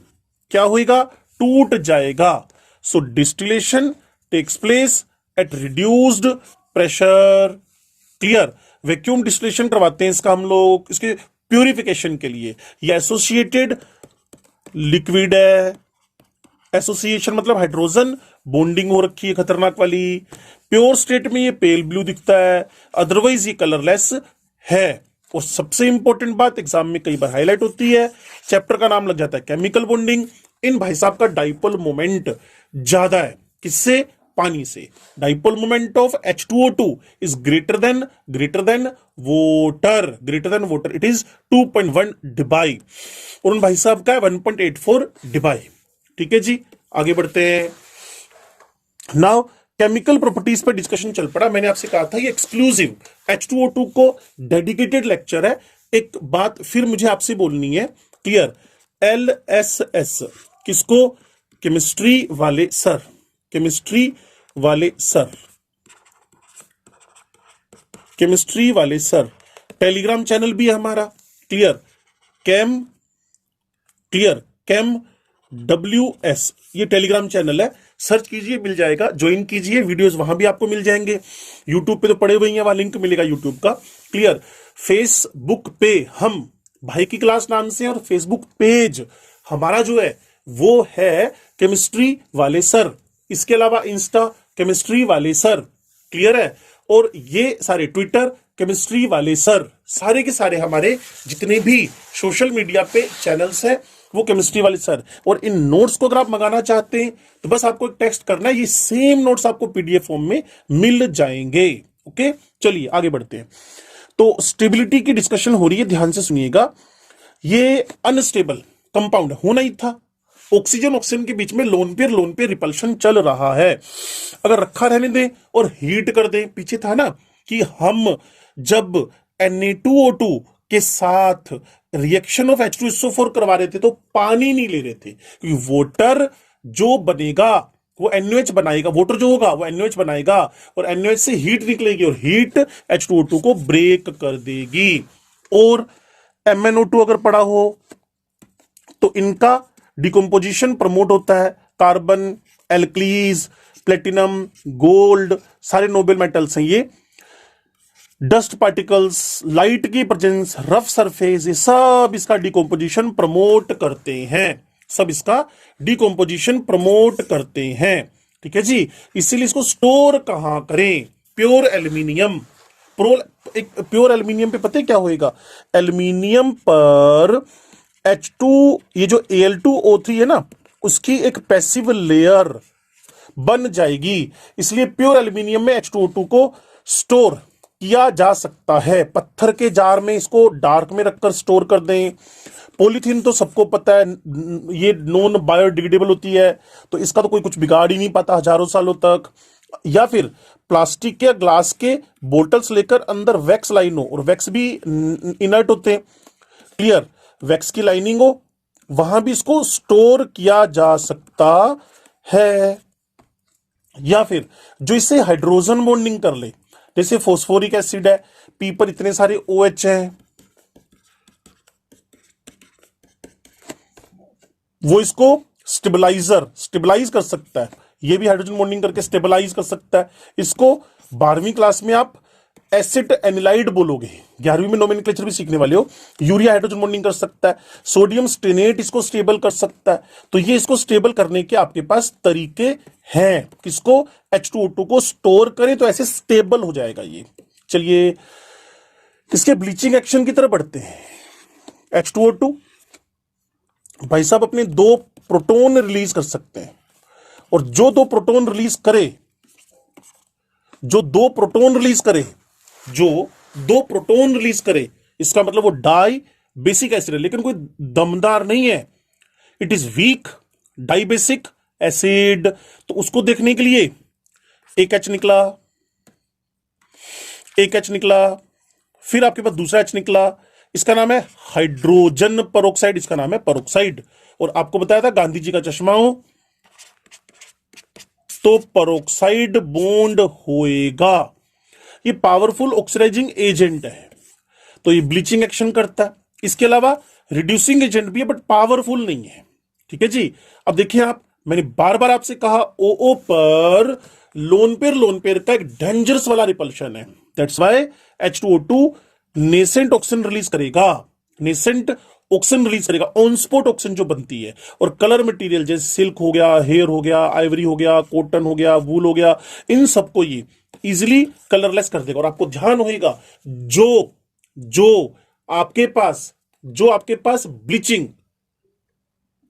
क्या होगा, टूट जाएगा। So distillation takes place at reduced pressure, clear. Vacuum distillation करवाते हैं इसका हम लोग, इसके प्यूरिफिकेशन के लिए। ये एसोसिएटेड लिक्विड है, एसोसिएशन मतलब हाइड्रोजन बॉन्डिंग हो रखी है खतरनाक वाली। प्योर स्टेट में ये पेल ब्लू दिखता है, अदरवाइज ये कलरलेस है। और सबसे इंपॉर्टेंट बात एग्जाम में कई बार हाईलाइट होती है, चैप्टर का नाम लग जाता है केमिकल बॉन्डिंग। इन भाई साहब का डाइपोल मोमेंट ज्यादा है, किससे, पानी से। Dipole moment of H2O2 is greater than water, it is 2.1 debye, और उन भाई साहब का है 1.84 डिबाई, ठीक है जी। आगे बढ़ते हैं। नाउ केमिकल प्रॉपर्टीज पर डिस्कशन चल पड़ा, मैंने आपसे कहा था ये एक्सक्लूसिव H2O2 को डेडिकेटेड लेक्चर है। एक बात फिर मुझे आपसे बोलनी है, क्लियर, LSS किसको, केमिस्ट्री वाले सर, केमिस्ट्री वाले सर। टेलीग्राम चैनल भी है हमारा, क्लियर, कैम WS, ये टेलीग्राम चैनल है, सर्च कीजिए मिल जाएगा, ज्वाइन कीजिए, वीडियोस वहां भी आपको मिल जाएंगे। यूट्यूब पे तो पड़े हुए हैं, वहां लिंक मिलेगा यूट्यूब का, क्लियर। फेसबुक पे हम भाई की क्लास नाम से, और फेसबुक पेज हमारा जो है वो है केमिस्ट्री वाले सर। इसके अलावा इंस्टा केमिस्ट्री वाले सर, क्लियर है। और ये सारे ट्विटर केमिस्ट्री वाले सर, सारे के सारे हमारे जितने भी सोशल मीडिया पे चैनल्स हैं वो केमिस्ट्री वाले सर। और इन नोट्स को अगर आप मंगाना चाहते हैं तो बस आपको एक टेक्स्ट करना है, ये सेम नोट्स आपको पीडीएफ फॉर्म में मिल जाएंगे। ओके, चलिए आगे बढ़ते हैं। तो स्टेबिलिटी की डिस्कशन हो रही है, ध्यान से सुनिएगा। ये अनस्टेबल कंपाउंड होना ही था, ऑक्सीजन के बीच में लोन पेयर रिपल्शन चल रहा है। अगर रखा रहने दें और हीट कर दें, पीछे था ना कि हम जब Na2O2 के साथ रिएक्शन ऑफ H2SO4 करवा रहे थे तो पानी नहीं ले रहे थे, क्योंकि वाटर जो बनेगा वो NaOH बनाएगा, वाटर जो होगा वो NaOH बनाएगा, और NaOH से हीट निकलेगी, और हीट H2O2 को ब्रेक कर देगी। और MnO2 अगर पड़ा हो तो इनका डिकम्पोजिशन प्रमोट होता है, कार्बन, एल्कलीज, प्लेटिनम, गोल्ड, सारे नोबेल मेटल्स हैं ये। डस्ट पार्टिकल्स, लाइट की प्रेजेंस, रफ सरफेस, ये सब इसका डिकम्पोजिशन प्रमोट करते हैं, सब इसका डिकम्पोजिशन प्रमोट करते हैं, ठीक है जी। इसीलिए इसको स्टोर कहां करें, प्योर एल्यूमिनियम। प्योर एल्यूमिनियम पे पता है क्या होएगा, एल्यूमिनियम पर H2, ये जो Al2O3 है ना, उसकी एक पैसिव लेयर बन जाएगी। इसलिए प्योर एल्यूमिनियम में H2O2 को स्टोर किया जा सकता है। पत्थर के जार में इसको डार्क में रखकर स्टोर कर दें। पॉलीथीन तो सबको पता है, ये नॉन बायोडिग्रेडेबल होती है, तो इसका तो कोई कुछ बिगाड़ ही नहीं पाता हजारों सालों तक। या फिर प्लास्टिक के ग्लास के बोटल्स लेकर अंदर वैक्स लाइन हो, और वैक्स भी इनर्ट होते हैं, क्लियर, वैक्स की लाइनिंग हो, वहां भी इसको स्टोर किया जा सकता है। या फिर जो इससे हाइड्रोजन बॉन्डिंग कर ले, जैसे फोस्फोरिक एसिड है, पी पर इतने सारे OH हैं, वो इसको स्टेबलाइज कर सकता है। ये भी हाइड्रोजन बॉन्डिंग करके स्टेबलाइज कर सकता है। इसको 12वीं क्लास में आप एसिड एनिलाइड बोलोगे, 11वीं में नोमेनक्लेचर भी सीखने वाले हो। यूरिया हाइड्रोजन बॉन्डिंग कर सकता है, सोडियम स्टेनेट इसको स्टेबल कर सकता है। तो ये इसको स्टेबल करने के आपके पास तरीके हैं। किसको? H2O2 को स्टोर करें तो ऐसे स्टेबल हो जाएगा ये। चलिए इसके ब्लीचिंग एक्शन की तरफ बढ़ते हैं। H2O2 भाई साहब अपने 2 प्रोटॉन रिलीज कर सकते हैं, और जो 2 प्रोटॉन रिलीज करे, जो 2 प्रोटॉन रिलीज करे, इसका मतलब वो डाई बेसिक एसिड है, लेकिन कोई दमदार नहीं है। It is weak dibasic acid. तो उसको देखने के लिए एक H निकला, फिर आपके पास दूसरा H निकला, इसका नाम है हाइड्रोजन पेरोक्साइड, इसका नाम है पेरोक्साइड। और आपको बताया था गांधी जी का चश्मा हो तो पेरोक्साइड बॉन्ड होएगा। ये पावरफुल ऑक्सीडाइजिंग एजेंट है, तो ये ब्लीचिंग एक्शन करता है। इसके अलावा रिड्यूसिंग एजेंट भी है, बट पावरफुल नहीं है। ठीक है जी। अब देखिए आप, मैंने बार बार आपसे कहा OO पर लोन पेयर का एक डेंजरस वाला रिपल्शन है। That's why H2O2 nascent oxygen release करेगा, ऑन स्पॉट ऑक्सीजन जो बनती है। और कलर मटेरियल जैसे सिल्क हो गया, हेयर हो गया, आइवरी हो गया, कॉटन हो गया, वूल हो गया, इन सबको ये इजिली कलरलेस कर देगा। और आपको ध्यान होगा, जो आपके पास ब्लीचिंग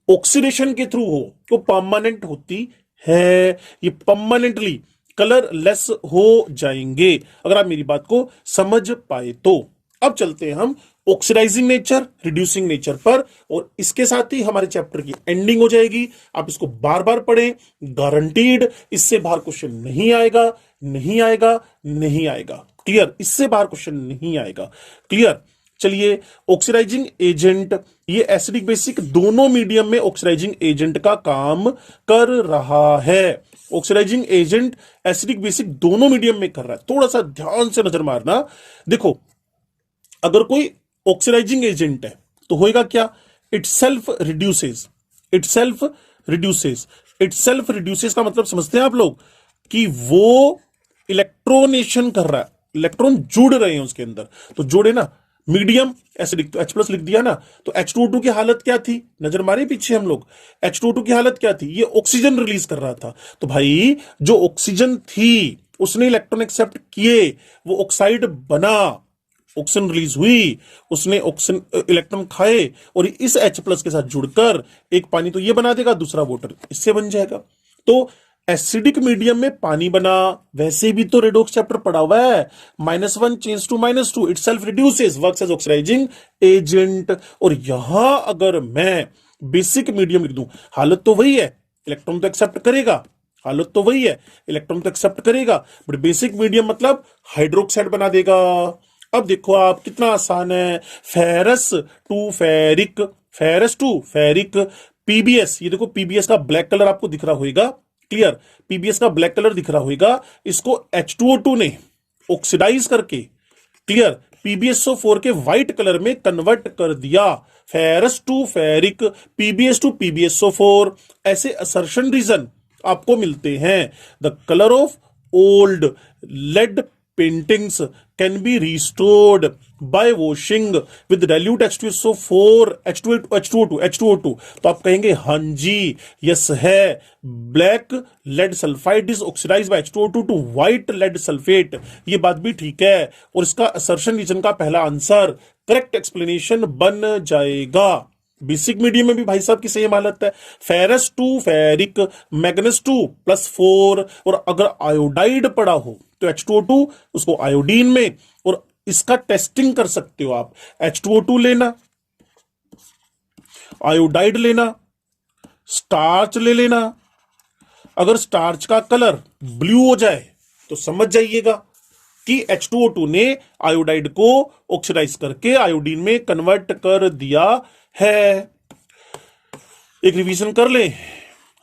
ऑक्सीडेशन के थ्रू हो तो परमानेंट होती है। ये परमानेंटली कलरलेस हो जाएंगे, अगर आप मेरी बात को समझ पाए तो। अब चलते हैं हम ऑक्सीडाइजिंग नेचर, रिड्यूसिंग नेचर पर, और इसके साथ ही हमारे चैप्टर की एंडिंग हो जाएगी। आप इसको बार बार पढ़ें, गारंटीड इससे बाहर क्वेश्चन नहीं आएगा। क्लियर? इससे बाहर क्वेश्चन नहीं आएगा। क्लियर? चलिए, ऑक्सीडाइजिंग एजेंट, ये एसिडिक बेसिक दोनों मीडियम में ऑक्सीडाइजिंग एजेंट का काम कर रहा है। ऑक्सीडाइजिंग एजेंट एसिडिक बेसिक दोनों मीडियम में कर रहा है। थोड़ा सा ध्यान से नजर मारना। देखो, अगर कोई ऑक्सीडाइजिंग एजेंट है तो होएगा क्या? इट सेल्फ रिड्यूसेस का मतलब समझते हैं आप लोग, कि वो इलेक्ट्रोनेशन कर रहा है, इलेक्ट्रॉन जुड़ रहे हैं उसके अंदर। तो जोड़े ना, मीडियम एसिडिक, तो H+ लिख दिया ना। तो H2O2 की हालत क्या थी? नजर मारे पीछे हम लोग, H2O2 की हालत क्या थी? ये ऑक्सीजन रिलीज कर रहा था। तो भाई जो ऑक्सीजन थी उसने इलेक्ट्रॉन एक्सेप्ट किए, वो ऑक्साइड बना, ऑक्सीजन रिलीज हुई, उसने ऑक्सीजन इलेक्ट्रॉन खाए, और इस H+ के साथ जुड़कर एक पानी तो ये बना देगा, दूसरा वाटर इससे बन जाएगा। तो एसिडिक मीडियम में पानी बना। वैसे भी तो रेडॉक्स चैप्टर पढ़ा हुआ है, -1 change to -2, itself reduces, works as oxidising agent. और यहां अगर मैं बेसिक मीडियम लिख दूं, हालत तो वही है, इलेक्ट्रॉन तो एक्सेप्ट करेगा, बट बेसिक मीडियम मतलब हाइड्रोक्साइड बना देगा। अब देखो आप, कितना आसान है। फेरस टू फेरिक, PbS, ये देखो PbS का ब्लैक कलर आपको दिख रहा होगा। क्लियर? PbS का ब्लैक कलर दिख रहा होगा, इसको H2O2 ने ऑक्सीडाइज करके, क्लियर, PbSO4 के व्हाइट कलर में कन्वर्ट कर दिया। Ferrous to ferric, PbS to PbSO4, ऐसे असर्शन रीजन आपको मिलते हैं। The colour of old lead paintings can be restored by washing with dilute H2SO4, H2O2। तो आप कहेंगे हां जी, यस है। Black lead sulphide is oxidise by H2O2 to white lead sulphate, ये बात भी ठीक है। और इसका असर्शन रीजन का पहला आंसर करेक्ट एक्सप्लेनेशन बन जाएगा। बेसिक मीडियम में भी भाई साहब की सेम हालत है, ferrous to ferric, manganese to +4, और अगर आयोडाइड पड़ा हो तो H2O2 उसको आयोडीन में, और इसका टेस्टिंग कर सकते हो आप, H2O2 लेना, आयोडाइड लेना, स्टार्च ले लेना। अगर स्टार्च का कलर ब्लू हो जाए तो समझ जाइएगा कि H2O2 ने आयोडाइड को ऑक्सीडाइज करके आयोडीन में कन्वर्ट कर दिया है। एक रिवीजन कर ले,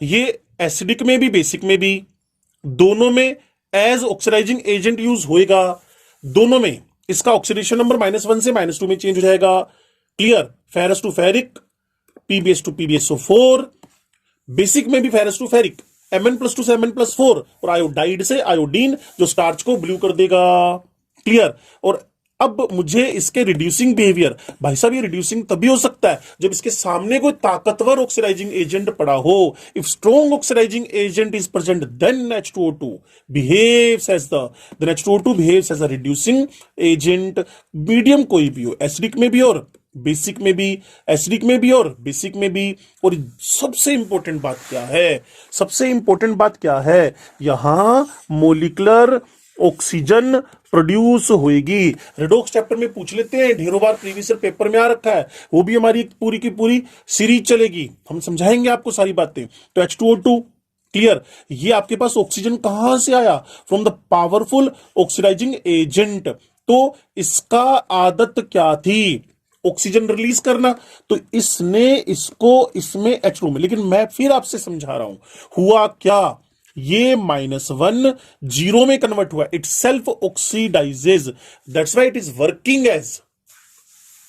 ये एसिडिक में भी बेसिक में भी दोनों में एज ऑक्सीडाइजिंग एजेंट यूज होएगा, दोनों में इसका ऑक्सीडेशन नंबर -1 से -2 में चेंज हो जाएगा। Clear? Ferrous to ferric, PbS to PbSO4, basic में भी फेरस टू फेरिक, Mn+2 से Mn+4, और आयोडाइड से आयोडीन जो स्टार्च को ब्लू कर देगा। क्लियर? और अब मुझे इसके रिड्यूसिंग बिहेवियर, भाई साहब ये रिड्यूसिंग तभी हो सकता है जब इसके सामने कोई ताकतवर ऑक्सीडाइजिंग एजेंट पड़ा हो। If strong oxidising agent is present then H2O2 behaves as then H2O2 behaves as a reducing agent. Medium कोई भी हो, एसिडिक में भी और बेसिक में भी, एसिडिक में भी और बेसिक में भी। और सबसे इंपॉर्टेंट बात क्या है, सबसे इंपॉर्टेंट बात क्या है, यहां मोलिकुलर ऑक्सीजन प्रोड्यूस होएगी। रेडॉक्स चैप्टर में पूछ लेते हैं, ढेरों बार प्रीवियस ईयर पेपर में आ रखा है, वो भी हमारी पूरी की पूरी सीरीज चलेगी, हम समझाएंगे आपको सारी बातें। तो H2O2, क्लियर, ये आपके पास ऑक्सीजन कहां से आया? From the powerful oxidising agent. तो इसका आदत क्या थी? ऑक्सीजन रिलीज करना। तो इसने इसको इसमें H2 में, लेकिन मैं फिर आपसे समझा रहा हूं हुआ क्या, ये -1 0 में कन्वर्ट हुआ, itself oxidises, that's why it is working as,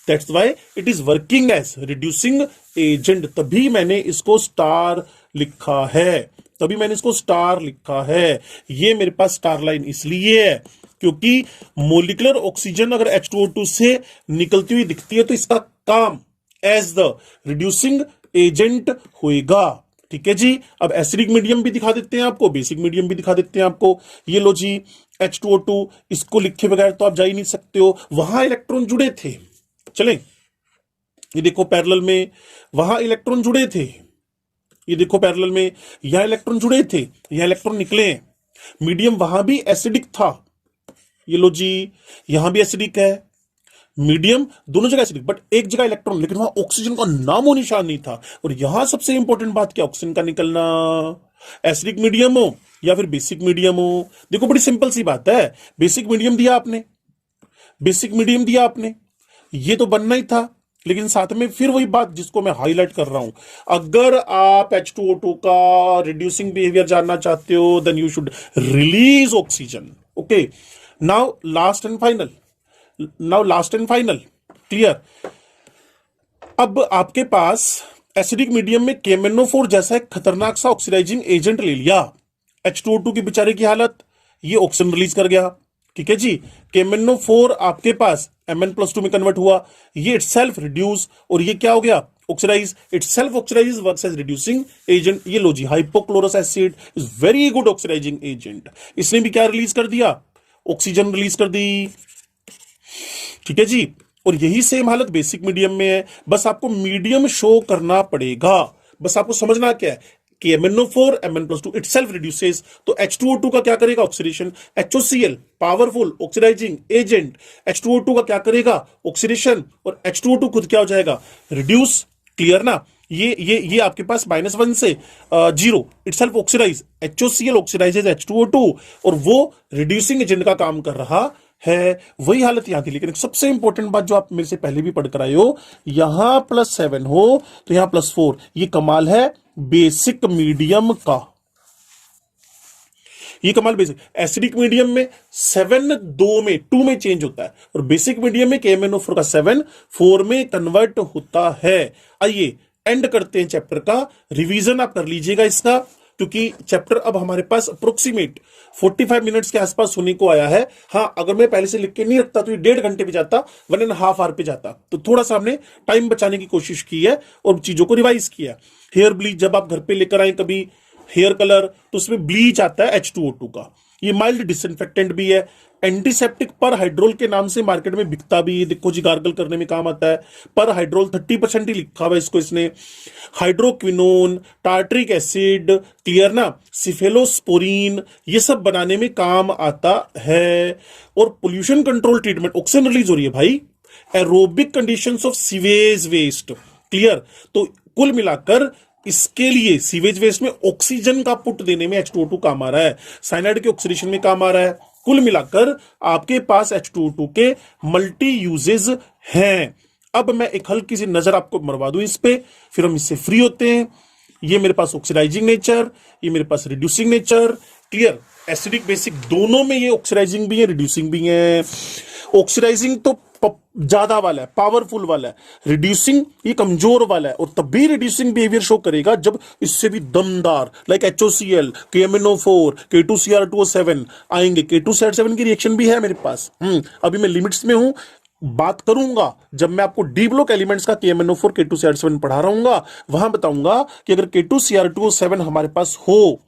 that's why it is working as reducing agent. तभी मैंने इसको स्टार लिखा है, तभी मैंने इसको स्टार लिखा है। ये मेरे पास स्टार लाइन इसलिए है क्योंकि मोलिकुलर ऑक्सीजन अगर H2O2 से निकलती हुई दिखती है तो इसका काम एज द रिड्यूसिंग एजेंट होएगा। ठीक है जी। अब एसिडिक मीडियम भी दिखा देते हैं आपको, बेसिक मीडियम भी दिखा देते हैं आपको। ये लो जी H2O2, इसको लिखे बगैर तो आप जा ही नहीं सकते हो, वहां इलेक्ट्रॉन जुड़े थे। चलें, ये देखो पैरेलल में वहां इलेक्ट्रॉन जुड़े थे, ये देखो पैरेलल में यहां इलेक्ट्रॉन जुड़े थे, यहां इलेक्ट्रॉन निकले हैं। मीडियम वहां भी एसिडिक था, ये लो जी यहां भी एसिडिक है, मीडियम दोनों जगह एसिडिक, बट एक जगह इलेक्ट्रॉन, लेकिन वहां ऑक्सीजन का नामो निशान नहीं था। और यहां सबसे इंपॉर्टेंट बात क्या, ऑक्सीजन का निकलना। एसिडिक मीडियम हो या फिर बेसिक मीडियम हो, देखो बड़ी सिंपल सी बात है, बेसिक मीडियम दिया आपने, बेसिक मीडियम दिया आपने, ये तो बनना ही था। लेकिन साथ में फिर वही बात जिसको मैं हाईलाइट कर रहा हूं, अगर आप H2O2 का रिड्यूसिंग बिहेवियर जानना चाहते हो then you should release oxygen. Okay, now last and final, now last and final, clear. अब आपके पास एसिडिक मीडियम में KMnO4 जैसा एक खतरनाक सा ऑक्सीडाइजिंग एजेंट ले लिया, H2O2 की बेचारे की हालत, ये ऑक्सीजन रिलीज कर गया। ठीक है जी, KMnO4 आपके पास Mn+2 में कन्वर्ट हुआ, ये इटसेल्फ रिड्यूस, और ये क्या हो गया, oxidise, itself oxidise works as reducing agent. ये लो जी hypochlorous acid is very good oxidising agent, इसने भी क्या रिलीज कर दिया, ऑक्सीजन रिलीज कर दी। ठीक है जी, और यही सेम हालत बेसिक मीडियम में है, बस आपको मीडियम शो करना पड़ेगा। बस आपको समझना क्या है कि MnO4 Mn+2 इटसेल्फ रिड्यूसेस, तो H2O2 का क्या करेगा, oxidation. HOCl powerful oxidising agent, H2O2 का क्या करेगा, ऑक्सीडेशन, और H2O2 खुद क्या हो जाएगा, रिड्यूस। क्लियर ना, ये आपके पास -1 से 0 itself oxidise, HOCl oxidises H2O2, और वो रिड्यूसिंग एजेंट का काम कर रहा है। वही हालत यहां थी। लेकिन सबसे इंपॉर्टेंट बात जो आप मेरे से पहले भी पढ़कर आए हो, यहां +7 हो तो यहां +4, ये कमाल है बेसिक मीडियम का, ये कमाल बेसिक। एसिडिक मीडियम में 7 2 में चेंज होता है, और बेसिक मीडियम में KMnO4 का 7 4 में कन्वर्ट होता है। आइए एंड करते हैं चैप्टर का, रिवीजन आप कर लीजिएगा इसका, क्योंकि चैप्टर अब हमारे पास अप्रोक्सीमेट 45 मिनट्स के आसपास होने को आया है। हाँ, अगर मैं पहले से लिख के नहीं रखता तो ये 1.5 घंटे पे जाता, 1.5 आवर पे जाता, तो थोड़ा सा हमने टाइम बचाने की कोशिश की है और चीजों को रिवाइज किया। हेयर ब्लीच जब आप घर पे लेकर आए कभी, हेयर कलर, तो उसमें ब्लीच आता है H2O2 का। ये माइल्ड डिसइंफेक्टेंट भी है, एंटीसेप्टिक पर हाइड्रोल के नाम से मार्केट में बिकता भी है, देखो जी गार्गल करने में काम आता है। पर हाइड्रोल 30% ही लिखा हुआ है इसको, इसने हाइड्रोक्विनोन, टार्ट्रिक एसिड, क्लियर ना, सिफेलोस्पोरिन, ये सब बनाने में काम आता है। और pollution control treatment, oxygen release हो रही है भाई, aerobic conditions of sewage waste, clear. तो कुल मिलाकर इसके लिए सीवेज वेस्ट में ऑक्सीजन का पुट देने में H2O2 काम आ रहा है, साइनाइड के ऑक्सीडेशन में काम आ रहा है। कुल मिलाकर आपके पास H2O2 के मल्टी यूजेस हैं। अब मैं एक हल्की सी नजर आपको मरवा दूं इस पे, फिर हम इससे फ्री होते हैं। ये मेरे पास ऑक्सीडाइजिंग नेचर, ये मेरे पास reducing nature, clear. Acidic basic दोनों में ये ऑक्सीडाइजिंग भी है, रिड्यूसिंग भी है। ऑक्सीडाइजिंग तो ज्यादा वाला है, पावरफुल वाला है, रिड्यूसिंग ये कमजोर वाला है। और तब भी रिड्यूसिंग बिहेवियर शो करेगा जब इससे भी दमदार लाइक HOCl, KMnO4, K2Cr2O7 आएंगे। K2Cr7 की रिएक्शन भी है मेरे पास। अभी मैं लिमिट्स में हूं, बात करूंगा जब मैं आपको डी ब्लॉक एलिमेंट्स का KMnO4 K2Cr7 पढ़ा रहा हूंगा, वहां बताऊंगा कि अगर K2Cr2O7 हमारे पास हो,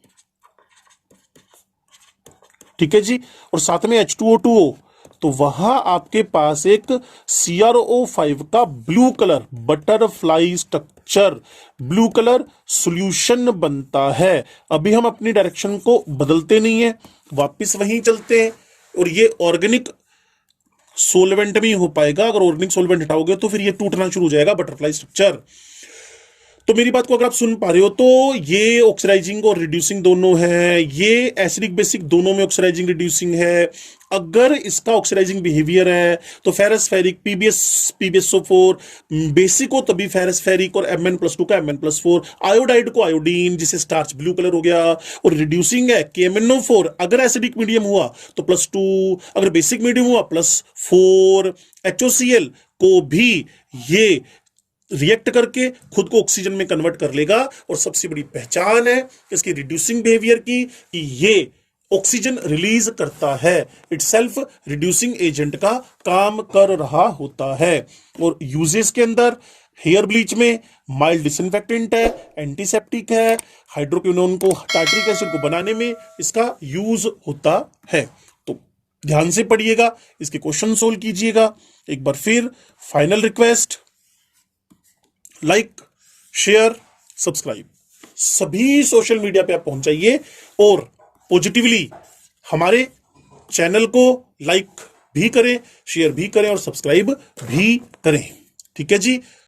ठीक है जी, और साथ में H2O2 हो, तो वहां आपके पास एक CrO5 का blue colour butterfly structure, blue colour solution बनता है। अभी हम अपनी डायरेक्शन को बदलते नहीं है, वापस वहीं चलते हैं। और ये ऑर्गेनिक सोलवेंट में ही हो पाएगा, अगर ऑर्गेनिक सोलवेंट हटाओगे तो फिर ये टूटना शुरू हो जाएगा बटरफ्लाई स्ट्रक्चर। तो मेरी बात को अगर आप सुन पा रहे हो तो ये ऑक्सीडाइजिंग और रिड्यूसिंग दोनों है, ये एसिडिक बेसिक दोनों में ऑक्सीडाइजिंग रिड्यूसिंग है। अगर इसका ऑक्सीडाइजिंग बिहेवियर है तो फेरस फेरिक, PbSO4 बेसिक हो तभी फेरस फेरिक, और Mn+2 का Mn+4, आयोडाइड को आयोडीन जिसे स्टार्च ब्लू कलर हो गया। और रिड्यूसिंग है KMnO4, अगर एसिडिक मीडियम हुआ तो +2, अगर बेसिक मीडियम हुआ +4। HOCl को भी ये रिएक्ट करके खुद को ऑक्सीजन में कन्वर्ट कर लेगा। और सबसे बड़ी पहचान है इसकी रिड्यूसिंग बिहेवियर की कि ये ऑक्सीजन रिलीज करता है, इटसेल्फ रिड्यूसिंग एजेंट का काम कर रहा होता है। और यूजेस के अंदर हेयर ब्लीच में माइल्ड डिसइंफेक्टेंट है, एंटीसेप्टिक है, हाइड्रोक्विनोन को, टार्ट्रिक एसिड को बनाने में इसका यूज होता है। तो ध्यान से पढ़िएगा, इसके क्वेश्चन सोल्व कीजिएगा। एक बार फिर final request, like, share, subscribe सभी सोशल मीडिया पे आप पहुंचाइए, और पॉजिटिवली हमारे चैनल को लाइक भी करें, शेयर भी करें और सब्सक्राइब भी करें। ठीक है जी।